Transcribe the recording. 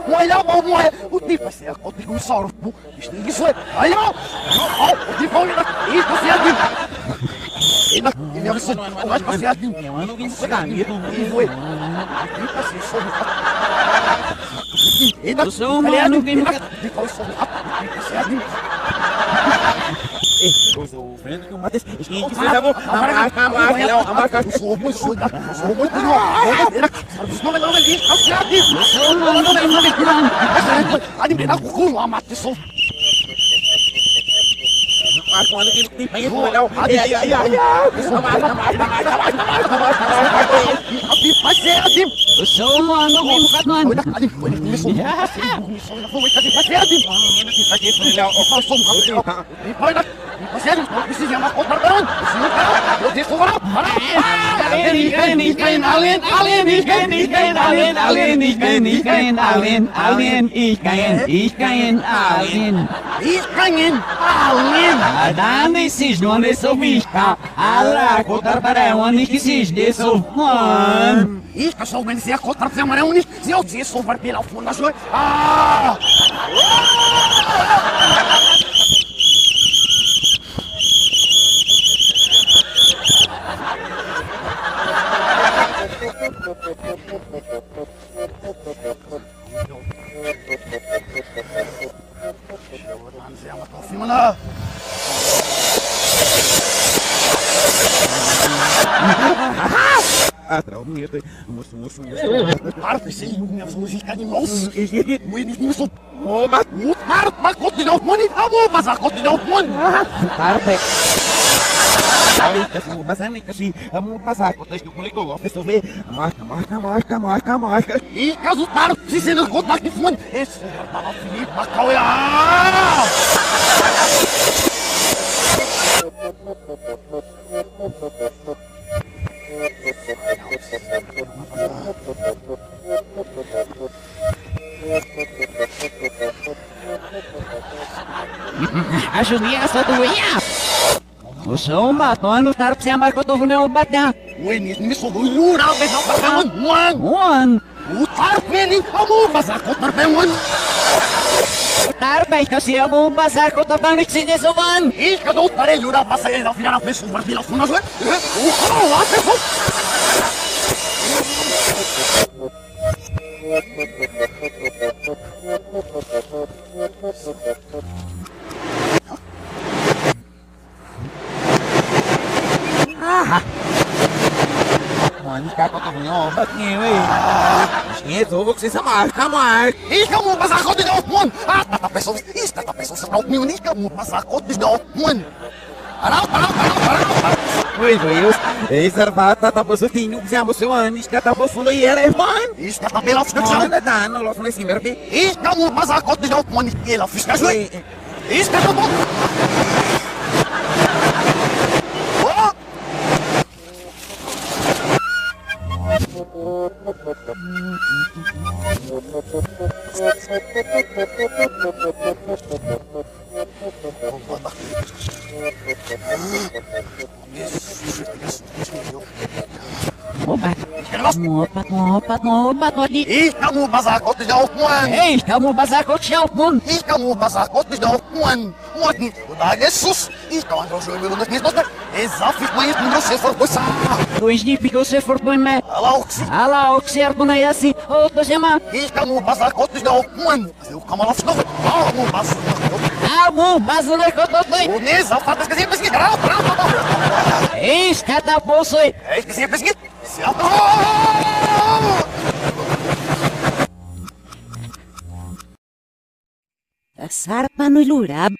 Olha, olha, o tipo assim, o tipo um soro, isto ninguém foi. Olha, o tipo olha, isto assim é tipo. Ele é o som, o mais passeado, ninguém foi da minha, ninguém foi. Tipo assim, sou. Eu sou humano, quem nunca... Tipo o som, tipo passeado. Eu sou o Fernando que eu matei. Gente, você tá bom? A marca. Eu sou muito, sou muito bom. Não, não, ele está certo. Ali me dá o cu, a mate sou. Marco, ano que tem bem legal. Ai. Vai ser assim. Eu sou humano, quem nunca mano. Olha, ali, ele começou. Foi ser assim. Eu sou um cara. Olha, você não precisa mais contar para onde? Eu disse agora. Da nesses nomes sou vista. Ala, contar para onde que se desço. Ich kann schon, wenn sie kurz drauf sind, meine Uni, sie auch sie so verbiel auf wunderschön. Ah! Parte, sim, minhas músicas de moço. Muito. Mas continua o mundo, mas a continuar o mundo. Mas kasi amo pasar ko tayo kung liko office over marca E caso para se você não contar que fone esse para o Felipe Macauia. Ajudei essa doença. O som batom no tarp se amar que eu tô vendo bater. Oi, me sou do Yural, mas não para One. o tarp ele como mas a contar bem um. Tarp é que se eu vou passar com o tapão que se desçovan. E cada um para ele Yural passa ele ao final a pessoa para vir ao fundo azul. O lá pessoal. Mano, ficar com a caminhão, batinho, hein? Esquece, eu vou que você se marca. Ich kann nur was heute auf Mund. Ah, da pessoa, ist da pessoa se braucht mir nicht kann nur was heute auf Mund. Oi, esse arbata tá possutinho, siamo su anni, scatta possulo ieri, man. Ich kann mir auf Schnitzel. Non danno, lo sono in verbi. Ich kann nur was heute auf Mund. Ich auf Schnitzel. Ich kann nur. Ich kann nur was heute auf Mund. Ei, estamos bazar com o chão, mano. Ich kann nur was heute auf Mund. Da Jesus. Ich kann nur schon über das nicht was. Es auf ich mein nur se for coisa. Dois nipi que você for põe me. Alauxi. Ala, o que certo não é assim. Outro chama. Ich kann nur was heute auf Mund. Eu kann mal auf noch. Nur was. Ah, bom, bazo da cototoi. O Nesa faz esquecer pesquisar. Ei, escata poço aí. Esquecer pesquisar. A sarpa no lurab